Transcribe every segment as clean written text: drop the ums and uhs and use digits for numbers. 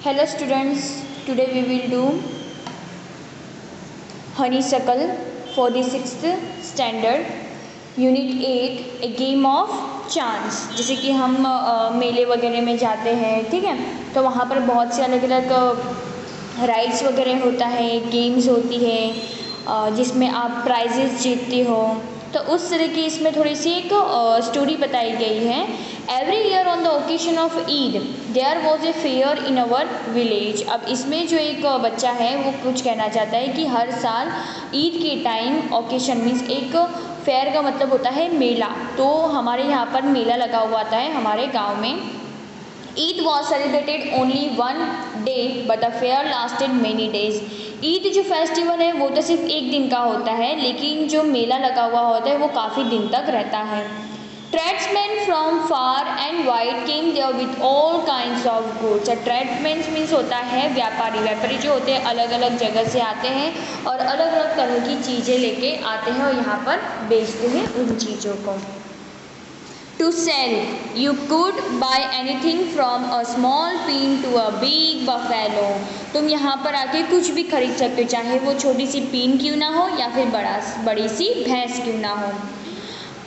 Hello students, today we will do honeysuckle for the 6th standard unit 8 a game of chance। जैसे कि हम मेले वगैरह में जाते हैं, ठीक है, तो वहाँ पर बहुत से अलग अलग राइड्स वगैरह होता है, गेम्स होती है जिसमें आप प्राइजेस जीतते हो। तो उस तरह की इसमें थोड़ी सी एक स्टोरी बताई गई है। Every year on the occasion of Eid there was a fair in our village. अब इसमें जो एक बच्चा है वो कुछ कहना चाहता है कि हर साल ईद के टाइम ओकेजन मीन्स एक फेयर का मतलब होता है मेला, तो हमारे यहाँ पर मेला लगा हुआ आता है हमारे गाँव में। Eid was celebrated only one day but the fair lasted many days. Eid जो फेस्टिवल है वो तो सिर्फ एक दिन का होता है, लेकिन जो मेला लगा हुआ होता है वो काफ़ी दिन तक रहता है। Tradesman from far and wide came there with all kinds of goods. Tradesman means होता है व्यापारी। व्यापारी जो होते हैं अलग अलग जगह से आते हैं और अलग अलग तरह की चीज़ें लेके आते हैं और यहाँ पर बेचते हैं उन चीज़ों को। To sell, you could buy anything from a small pin to a big buffalo। तुम यहाँ पर आके कुछ भी खरीद सकते हो, चाहे वो छोटी सी पीन क्यों ना हो या फिर बड़ी सी भैंस क्यों ना हो।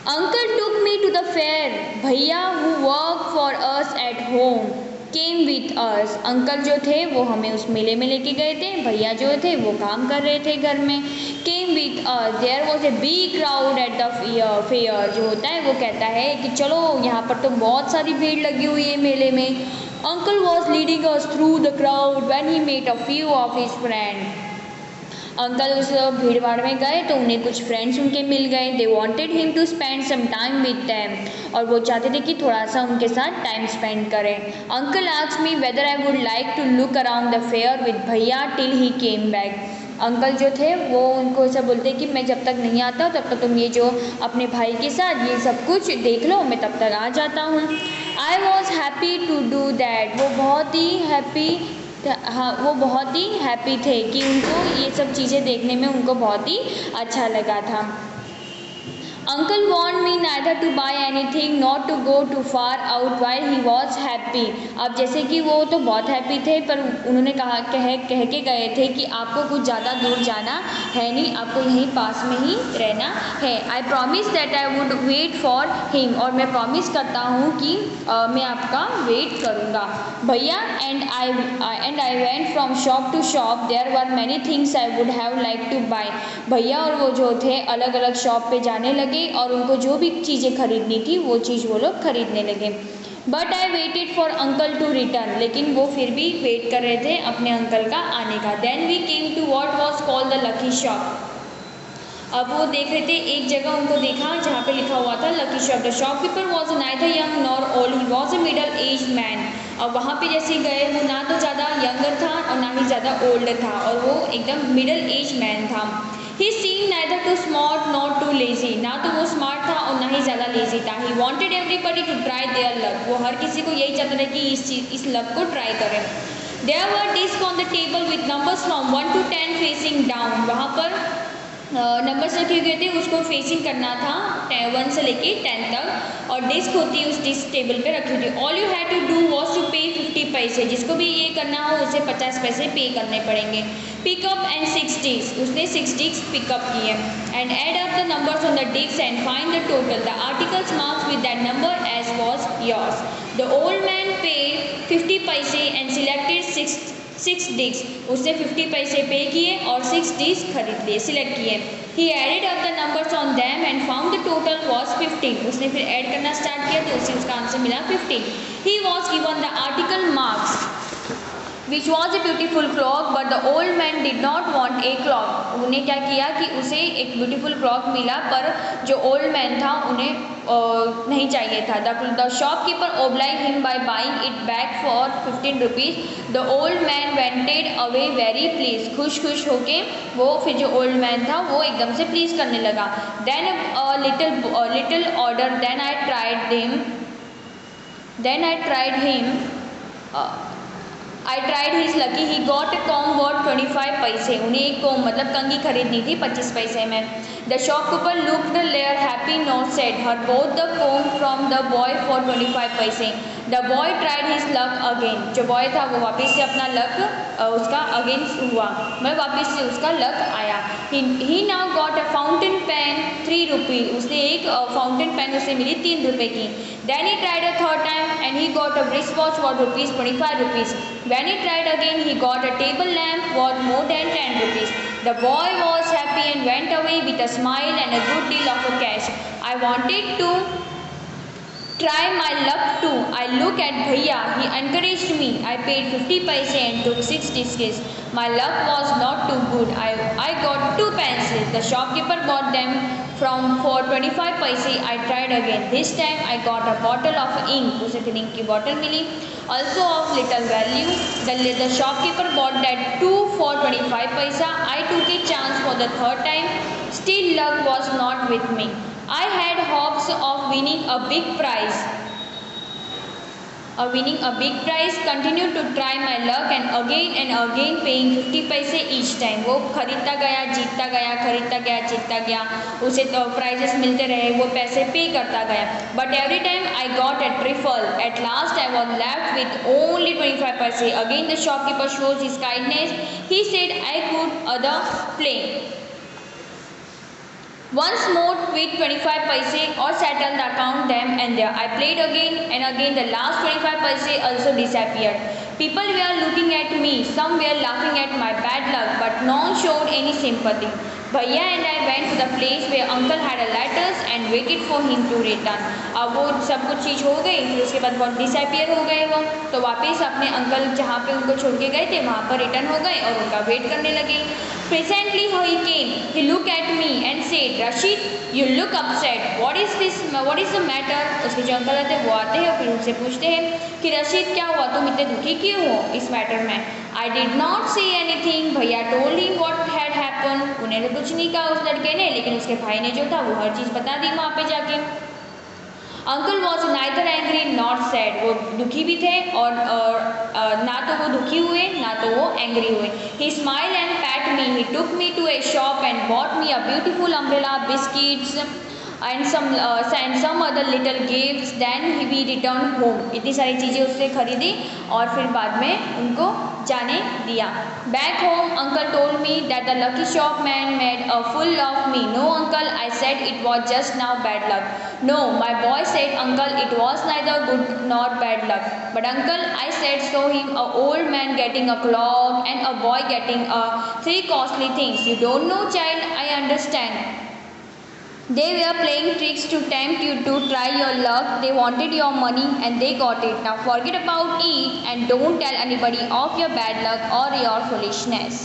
Uncle took me to the fair। भैया who work for us at home came with us। Uncle जो थे वो हमें उस मेले में लेके गए थे, भैया जो थे वो काम कर रहे थे घर में। Came with us, there was a big crowd at the fair। जो होता है वो कहता है कि चलो यहाँ पर तो बहुत सारी भीड़ लगी हुई है मेले में। Uncle was leading us through the crowd when he met a few of his friends। Uncle उस भीड़ भाड़ में गए तो उन्हें कुछ फ्रेंड्स उनके मिल गए। They wanted him to spend some time with them. और वो चाहते थे कि थोड़ा सा उनके साथ टाइम स्पेंड करें। Uncle asked me whether I would like to look around the fair with bhaiya till he came back. Uncle जो थे वो उनको ऐसा बोलते कि मैं जब तक नहीं आता तब तक तुम ये जो अपने भाई के साथ ये सब कुछ देख लो, मैं तब तक आ जाता हूँ। I was happy to do that. वो बहुत ही हैप्पी थे कि उनको ये सब चीज़ें देखने में उनको बहुत ही अच्छा लगा था। Uncle want me neither to buy anything not to go too far out while he was happy. अब जैसे कि वो तो बहुत हैप्पी थे पर उन्होंने कह के गए थे कि आपको कुछ ज़्यादा दूर जाना है नहीं, आपको यहीं पास में ही रहना है। I promise that I would wait for him. और मैं प्रॉमिस करता हूँ कि मैं आपका वेट करूँगा। Bhaiya and I went from shop to shop there were many things I would have like to buy. भैया और वो जो थे अलग अलग शॉप पे जाने लगे और उनको जो भी चीज़ें खरीदनी थी वो चीज़ वो लोग खरीदने लगे। But I waited for uncle to return. लेकिन वो फिर भी वेट कर रहे थे अपने अंकल का आने का। Then we came to what was called the lucky shop. अब वो देख रहे थे एक जगह उनको देखा जहाँ पे लिखा हुआ था lucky shop. The shopkeeper was neither young nor old, he was a middle age man. अब वहाँ पे जैसे गए वो ना तो ज़्यादा यंगर था और ना ही ज़्यादा ओल्ड था और वो एकदम मिडल एज मैन था। He seem neither too smart not too lazy. ना तो वो स्मार्ट था और ना ही ज़्यादा लेजी था। He wanted everybody to try their luck. वो हर किसी को यही चाहता था कि इस लक को ट्राई करें। There were disc on the table with numbers from 1 to 10 facing down. वहाँ पर नंबर्स रखे हुए थे, उसको फेसिंग करना था 1 से लेके 10 तक और डिस्क होती है उस डिस्क टेबल पे रखी हुई थी। All you had to do was to pay 50 पैसे। जिसको भी ये करना हो उसे 50 पैसे पे करने पड़ेंगे। Pick up and 6 disc. उसने 6 डिस्क पिकअप किए। And add up the numbers on the disc and find the total. The articles marks with that number as was yours. The old man paid 50 पैसे and selected 6 disc. उसने 50 पैसे पे किए और 6 disc खरीद लिए, select किए। He added up the numbers on them and found the total was 15। उसने फिर ऐड करना स्टार्ट किया तो उसे उसका आंसर मिला 15। He was given the article marks which was a beautiful clock but the old man did not want a clock. उन्हें क्या किया कि उसे एक ब्यूटीफुल क्लॉक मिला पर जो ओल्ड मैन था उन्हें नहीं चाहिए था। The shopkeeper oblige him by buying it back for 15 rupees. The old man went away very pleased. खुश होके वो फिर जो ओल्ड मैन था वो एकदम से प्लीज करने लगा। Then little order then I tried him I tried his lucky. He got a comb worth 25 पैसे। उन्हें एक कॉम मतलब कंघी खरीदनी थी 25 पैसे में। The shopkeeper looked layer happy note said her both the com from the boy for 25 पैसे। The boy tried his luck again, जो बॉय था वो वापस से अपना लक उसका अगेंस्ट हुआ, मतलब वापस से उसका लक आया। He now got a fountain pen 3 rupee, उसने एक फाउंटेन पेन उसे मिली 3 रुपये की। Then he tried a third time and he got a wrist watch worth rupees 25 rupees. When he tried again he got a table lamp worth more than 10 rupees. The boy was happy and went away with a smile and a good deal of cash. I wanted to try my luck too. I look at Bhaiya. He encouraged me. I paid 50 paise and took 6 discs. My luck was not too good. I got 2 pencils. The shopkeeper bought them for 25 paise. I tried again. This time I got a bottle of ink. उसे फिर ink की bottle milli. Also of little value. The shopkeeper bought that too for 25 paisa. I took a chance for the third time. Still luck was not with me. I had hopes of winning a big prize. Continued to try my luck and again paying 50 paise each time. वो खरीदता गया, जीतता गया, खरीदता गया, जीतता गया, उसे तो प्राइजेस मिलते रहे, वो पैसे पे करता गया. But every time I got a trifle. At last I was left with only 25 paise. Again the shopkeeper shows his kindness. He said I could other play once more with 25 paise or settle the account them and there. I played again and again. The last 25 paise also disappeared. People were looking at me. Some were laughing at my bad luck, but none showed any sympathy. भैया and I went to the place where uncle had a letters and waited for him to return. अब वो सब कुछ चीज़ हो गई, फिर उसके बाद बहुत डिसअपियर हो गए वो, तो वापस अपने अंकल जहाँ पे उनको छोड़ के गए थे वहाँ पर रिटर्न हो गए और उनका वेट करने लगे. Presently he came. He looked at me and said, Rashid, you look upset. What is this? What is the matter? उसके जो अंकल आते हैं वो आते हैं और फिर उनसे पूछते हैं कि रशीद क्या हुआ, तुम इतने दुखी क्यों हो इस मैटर में. I did not say anything. भैया told him what had happened. उन्हें तो कुछ नहीं कहा उस लड़के ने, लेकिन उसके भाई ने जो था वो हर चीज़ बता दी वहाँ पे जाके. Uncle was neither angry not sad, वो दुखी भी थे और ना तो वो दुखी हुए ना तो वो एंग्री हुए. He smile and pat me. He took me to a shop and bought me a beautiful umbrella, biscuits and some other little gifts. Then we return home. इतनी सारी चीज़ें उससे खरीदी और फिर बाद में उनको जाने दिया. Back home uncle told me that the lucky shop man made a fool of me. No uncle, I said it was just now bad luck. No, my boy said, Uncle, it was neither good nor bad luck. But Uncle, I said, saw him, a old man getting a clock and a boy getting 3 costly things. You don't know, child, I understand. They were playing tricks to tempt you to try your luck. They wanted your money and they got it. Now forget about it and don't tell anybody of your bad luck or your foolishness.